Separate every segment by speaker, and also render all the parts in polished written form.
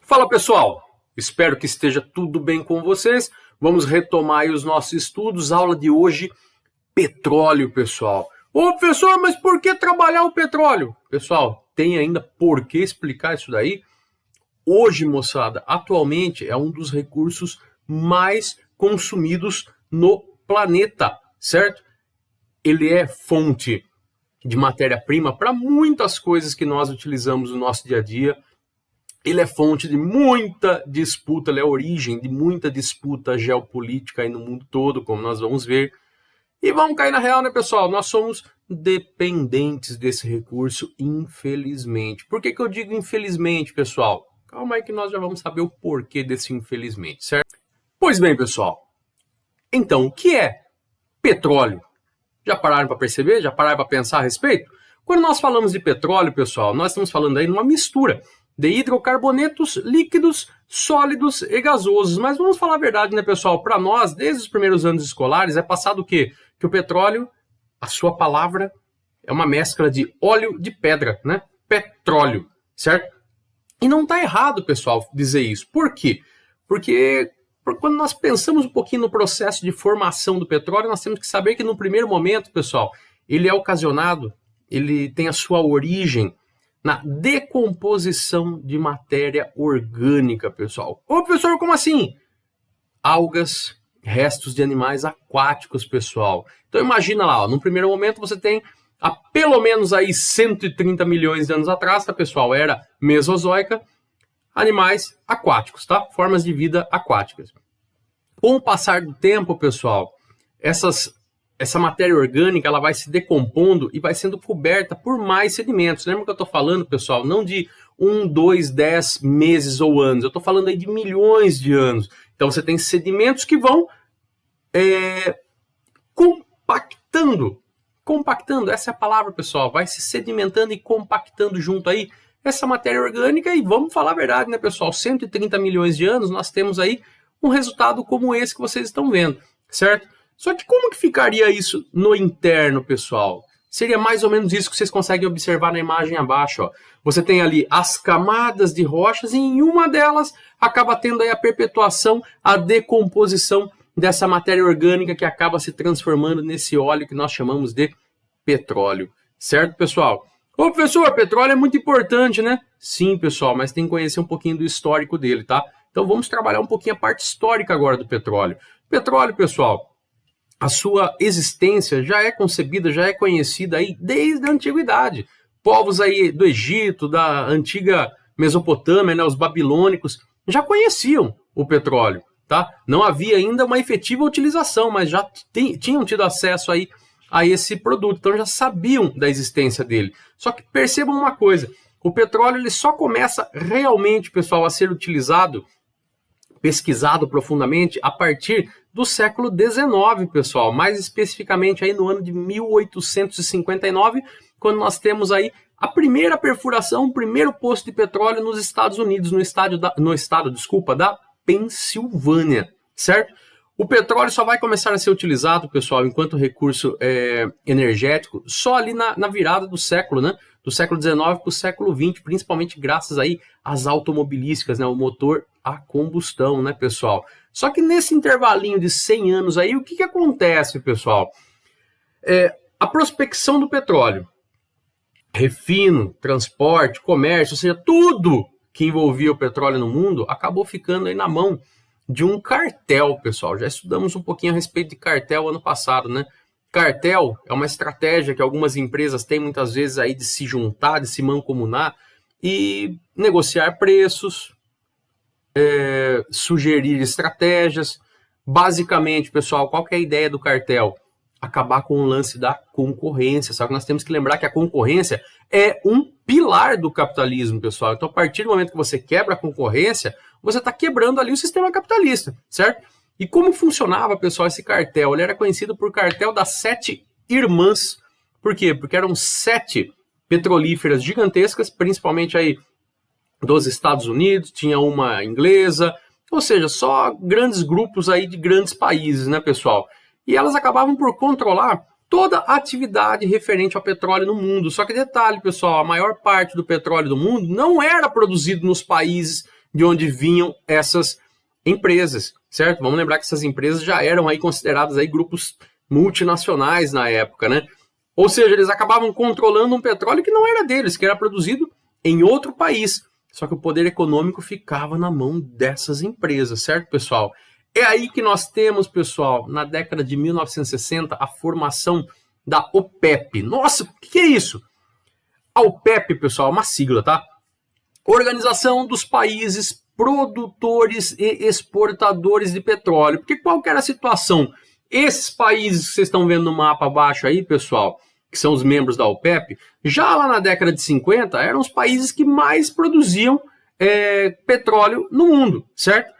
Speaker 1: Fala pessoal, espero que esteja tudo bem com vocês. Vamos retomar aí os nossos estudos. Aula de hoje, petróleo, pessoal. Ô professor, mas por que trabalhar o petróleo? Pessoal, tem ainda por que explicar isso daí? Hoje, moçada, atualmente é um dos recursos mais consumidos no planeta, certo? Ele é fonte de matéria-prima para muitas coisas que nós utilizamos no nosso dia a dia. Ele é fonte de muita disputa, ele é a origem de muita disputa geopolítica aí no mundo todo, como nós vamos ver. E vamos cair na real, né, pessoal? Nós somos dependentes desse recurso, infelizmente. Por que eu digo infelizmente, pessoal? Calma aí que nós já vamos saber o porquê desse infelizmente, certo? Pois bem, pessoal. Então, o que é petróleo? Já pararam para perceber? Já pararam para pensar a respeito? Quando nós falamos de petróleo, pessoal, nós estamos falando aí de uma mistura de hidrocarbonetos líquidos, sólidos e gasosos. Mas vamos falar a verdade, né, pessoal? Para nós, desde os primeiros anos escolares, é passado o quê? Que o petróleo, a sua palavra, é uma mescla de óleo de pedra, né? Petróleo, certo? E não está errado, pessoal, dizer isso. Por quê? Porque quando nós pensamos um pouquinho no processo de formação do petróleo, nós temos que saber que no primeiro momento, pessoal, ele é ocasionado, ele tem a sua origem na decomposição de matéria orgânica, pessoal. Ô, professor, como assim? Algas, restos de animais aquáticos, pessoal. Então imagina lá, ó, no primeiro momento você tem há pelo menos aí 130 milhões de anos atrás, tá, pessoal? Era mesozoica, animais aquáticos, tá? Formas de vida aquáticas. Com o passar do tempo, pessoal, essa matéria orgânica ela vai se decompondo e vai sendo coberta por mais sedimentos. Lembra que eu estou falando, pessoal, não de 1, 2, 10 meses ou anos. Eu estou falando aí de milhões de anos. Então você tem sedimentos que vão compactando, essa é a palavra, pessoal. Vai se sedimentando e compactando junto aí essa matéria orgânica. E vamos falar a verdade, né, pessoal? 130 milhões de anos, nós temos aí um resultado como esse que vocês estão vendo, certo? Só que como que ficaria isso no interno, pessoal? Seria mais ou menos isso que vocês conseguem observar na imagem abaixo, ó. Você tem ali as camadas de rochas e em uma delas acaba tendo aí a perpetuação, a decomposição dessa matéria orgânica que acaba se transformando nesse óleo que nós chamamos de petróleo. Certo, pessoal? Ô, professor, petróleo é muito importante, né? Sim, pessoal, mas tem que conhecer um pouquinho do histórico dele, tá? Então vamos trabalhar um pouquinho a parte histórica agora do petróleo. Petróleo, pessoal, a sua existência já é concebida, já é conhecida aí desde a antiguidade. Povos aí do Egito, da antiga Mesopotâmia, né, os babilônicos, já conheciam o petróleo, tá? Não havia ainda uma efetiva utilização, mas já tinham tido acesso aí a esse produto, então já sabiam da existência dele. Só que percebam uma coisa, o petróleo ele só começa realmente, pessoal, a ser utilizado, pesquisado profundamente a partir do século XIX, pessoal, mais especificamente aí no ano de 1859, quando nós temos aí a primeira perfuração, o primeiro poço de petróleo nos Estados Unidos, no estado da Pensilvânia, certo? O petróleo só vai começar a ser utilizado, pessoal, enquanto recurso energético, só ali na virada do século, né? Do século XIX para o século XX, principalmente graças aí às automobilísticas, né? O motor a combustão, né, pessoal? Só que nesse intervalinho de 100 anos aí, o que acontece, pessoal? A prospecção do petróleo, refino, transporte, comércio, ou seja, tudo que envolvia o petróleo no mundo acabou ficando aí na mão de um cartel, pessoal. Já estudamos um pouquinho a respeito de cartel ano passado, né? Cartel é uma estratégia que algumas empresas têm muitas vezes aí de se juntar, de se mancomunar e negociar preços, sugerir estratégias. Basicamente, pessoal, qual que é a ideia do cartel? Acabar com o lance da concorrência. Só que nós temos que lembrar que a concorrência é um pilar do capitalismo, pessoal. Então, a partir do momento que você quebra a concorrência, você está quebrando ali o sistema capitalista, certo? E como funcionava, pessoal, esse cartel? Ele era conhecido por cartel das 7 irmãs. Por quê? Porque eram 7 petrolíferas gigantescas, principalmente aí dos Estados Unidos, tinha uma inglesa, ou seja, só grandes grupos aí de grandes países, né, pessoal? E elas acabavam por controlar toda a atividade referente ao petróleo no mundo. Só que detalhe, pessoal, a maior parte do petróleo do mundo não era produzido nos países de onde vinham essas empresas, certo? Vamos lembrar que essas empresas já eram aí consideradas aí grupos multinacionais na época, né? Ou seja, eles acabavam controlando um petróleo que não era deles, que era produzido em outro país. Só que o poder econômico ficava na mão dessas empresas, certo, pessoal? É aí que nós temos, pessoal, na década de 1960, a formação da OPEP. Nossa, o que é isso? A OPEP, pessoal, é uma sigla, tá? Organização dos Países Produtores e Exportadores de Petróleo. Porque qual que era a situação? Esses países que vocês estão vendo no mapa abaixo aí, pessoal, que são os membros da OPEP, já lá na década de 50, eram os países que mais produziam petróleo no mundo, certo?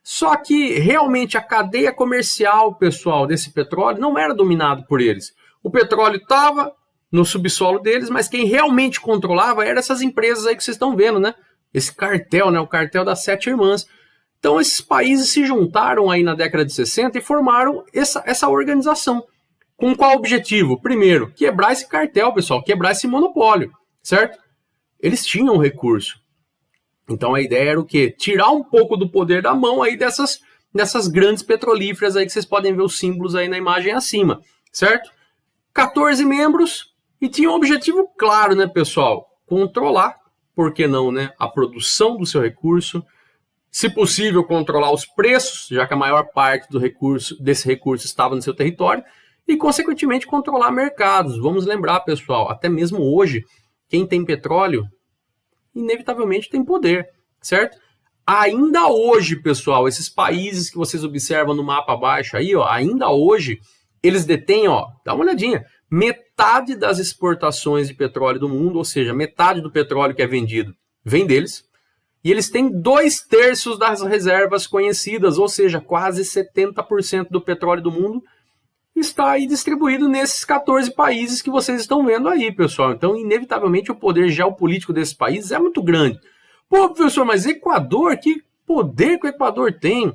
Speaker 1: Só que realmente a cadeia comercial, pessoal, desse petróleo não era dominado por eles. O petróleo estava no subsolo deles, mas quem realmente controlava eram essas empresas aí que vocês estão vendo, né? Esse cartel, né? O cartel das 7 irmãs. Então esses países se juntaram aí na década de 60 e formaram essa organização. Com qual objetivo? Primeiro, quebrar esse cartel, pessoal, quebrar esse monopólio, certo? Eles tinham recurso. Então a ideia era o quê? Tirar um pouco do poder da mão aí dessas grandes petrolíferas aí que vocês podem ver os símbolos aí na imagem acima, certo? 14 membros e tinha um objetivo claro, né, pessoal? Controlar, por que não, né, a produção do seu recurso, se possível controlar os preços, já que a maior parte desse recurso estava no seu território, e consequentemente controlar mercados. Vamos lembrar, pessoal, até mesmo hoje, quem tem petróleo inevitavelmente tem poder, certo? Ainda hoje, pessoal, esses países que vocês observam no mapa abaixo aí, ó, ainda hoje, eles detêm, ó, dá uma olhadinha, metade das exportações de petróleo do mundo, ou seja, metade do petróleo que é vendido vem deles, e eles têm 2/3 das reservas conhecidas, ou seja, quase 70% do petróleo do mundo está aí distribuído nesses 14 países que vocês estão vendo aí, pessoal. Então, inevitavelmente, o poder geopolítico desses países é muito grande. Pô, professor, mas Equador, que poder que o Equador tem?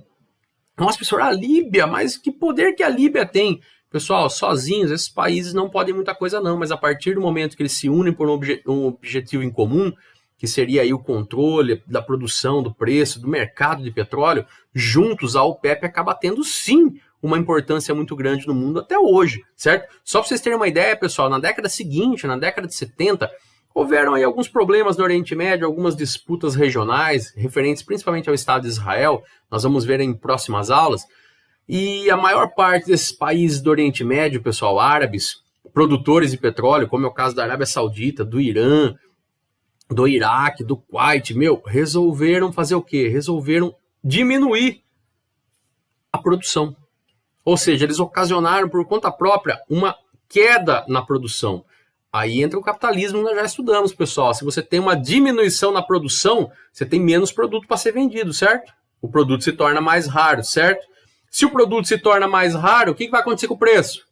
Speaker 1: Nossa, professor, a Líbia, mas que poder que a Líbia tem? Pessoal, sozinhos, esses países não podem muita coisa não, mas a partir do momento que eles se unem por um objetivo em comum, que seria aí o controle da produção, do preço, do mercado de petróleo, juntos a OPEP acaba tendo sim uma importância muito grande no mundo até hoje, certo? Só para vocês terem uma ideia, pessoal, na década seguinte, na década de 70, houveram aí alguns problemas no Oriente Médio, algumas disputas regionais, referentes principalmente ao Estado de Israel, nós vamos ver em próximas aulas, e a maior parte desses países do Oriente Médio, pessoal, árabes, produtores de petróleo, como é o caso da Arábia Saudita, do Irã, do Iraque, do Kuwait, resolveram fazer o quê? Resolveram diminuir a produção. Ou seja, eles ocasionaram por conta própria uma queda na produção. Aí entra o capitalismo, nós já estudamos, pessoal. Se você tem uma diminuição na produção, você tem menos produto para ser vendido, certo? O produto se torna mais raro, certo? Se o produto se torna mais raro, o que vai acontecer com o preço?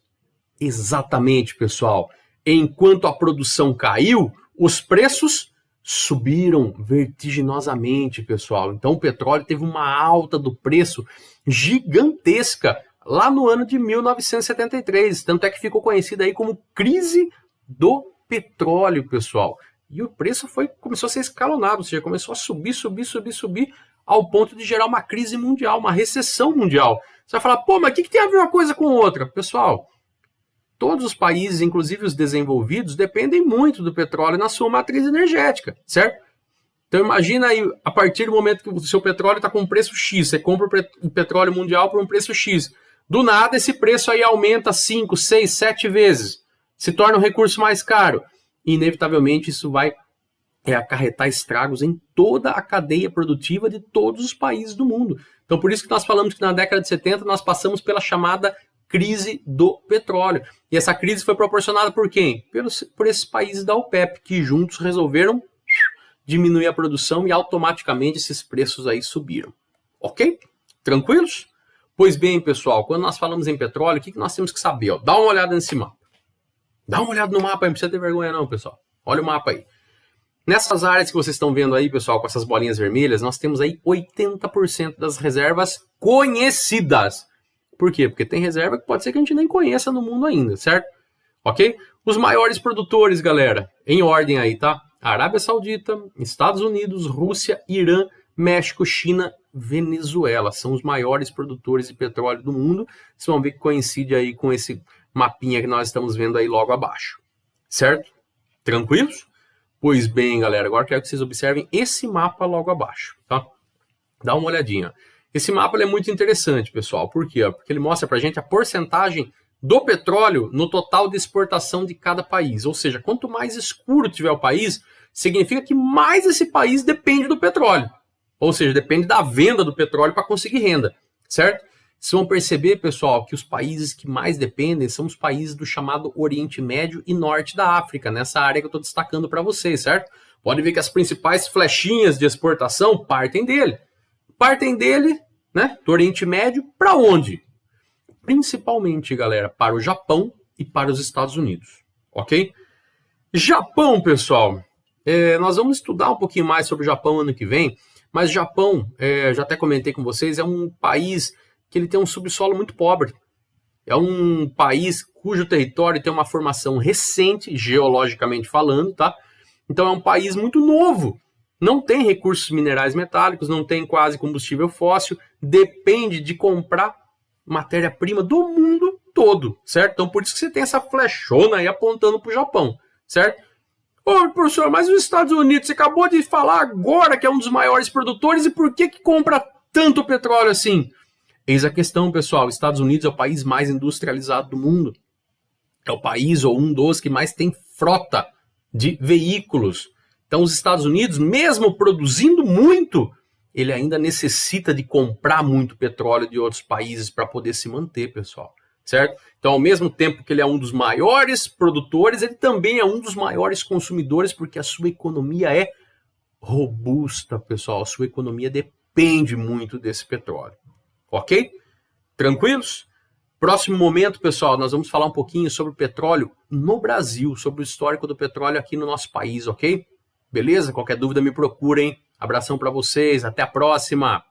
Speaker 1: Exatamente, pessoal. Enquanto a produção caiu, os preços subiram vertiginosamente, pessoal. Então o petróleo teve uma alta do preço gigantesca lá no ano de 1973, tanto é que ficou conhecida aí como crise do petróleo, pessoal. E o preço começou a ser escalonado, ou seja, começou a subir, ao ponto de gerar uma crise mundial, uma recessão mundial. Você vai falar, pô, mas o que tem a ver uma coisa com outra? Pessoal, todos os países, inclusive os desenvolvidos, dependem muito do petróleo na sua matriz energética, certo? Então imagina aí, a partir do momento que o seu petróleo está com um preço X, você compra o petróleo mundial por um preço X. Do nada, esse preço aí aumenta 5, 6, 7 vezes. Se torna um recurso mais caro. E, inevitavelmente, isso vai acarretar estragos em toda a cadeia produtiva de todos os países do mundo. Então, por isso que nós falamos que na década de 70 nós passamos pela chamada crise do petróleo. E essa crise foi proporcionada por quem? Por esses países da OPEP, que juntos resolveram diminuir a produção e automaticamente esses preços aí subiram. Ok? Tranquilos? Pois bem, pessoal, quando nós falamos em petróleo, o que nós temos que saber? Ó? Dá uma olhada nesse mapa. Dá uma olhada no mapa aí, não precisa ter vergonha não, pessoal. Olha o mapa aí. Nessas áreas que vocês estão vendo aí, pessoal, com essas bolinhas vermelhas, nós temos aí 80% das reservas conhecidas. Por quê? Porque tem reserva que pode ser que a gente nem conheça no mundo ainda, certo? Ok? Os maiores produtores, galera, em ordem aí, tá? Arábia Saudita, Estados Unidos, Rússia, Irã, México, China, Venezuela. São os maiores produtores de petróleo do mundo. Vocês vão ver que coincide aí com esse mapinha que nós estamos vendo aí logo abaixo. Certo? Tranquilos? Pois bem, galera, agora quero que vocês observem esse mapa logo abaixo, tá? Dá uma olhadinha. Esse mapa é muito interessante, pessoal. Por quê? Porque ele mostra pra gente a porcentagem do petróleo no total de exportação de cada país. Ou seja, quanto mais escuro tiver o país, significa que mais esse país depende do petróleo. Ou seja, depende da venda do petróleo para conseguir renda, certo? Vocês vão perceber, pessoal, que os países que mais dependem são os países do chamado Oriente Médio e Norte da África, nessa área que eu estou destacando para vocês, certo? Pode ver que as principais flechinhas de exportação partem dele. Partem dele, né, do Oriente Médio, para onde? Principalmente, galera, para o Japão e para os Estados Unidos, ok? Japão, pessoal, nós vamos estudar um pouquinho mais sobre o Japão ano que vem, mas o Japão, já até comentei com vocês, é um país que ele tem um subsolo muito pobre. É um país cujo território tem uma formação recente, geologicamente falando, tá? Então é um país muito novo. Não tem recursos minerais metálicos, não tem quase combustível fóssil, depende de comprar matéria-prima do mundo todo, certo? Então por isso que você tem essa flechona aí apontando para o Japão, certo? Ô, professor, mas os Estados Unidos, você acabou de falar agora que é um dos maiores produtores, e por que compra tanto petróleo assim? Eis a questão, pessoal. Os Estados Unidos é o país mais industrializado do mundo. É o país ou um dos que mais tem frota de veículos. Então, os Estados Unidos, mesmo produzindo muito, ele ainda necessita de comprar muito petróleo de outros países para poder se manter, pessoal. Certo? Então, ao mesmo tempo que ele é um dos maiores produtores, ele também é um dos maiores consumidores, porque a sua economia é robusta, pessoal. A sua economia depende muito desse petróleo. Ok? Tranquilos? Próximo momento, pessoal, nós vamos falar um pouquinho sobre o petróleo no Brasil, sobre o histórico do petróleo aqui no nosso país, ok? Beleza? Qualquer dúvida me procurem. Abração para vocês, até a próxima!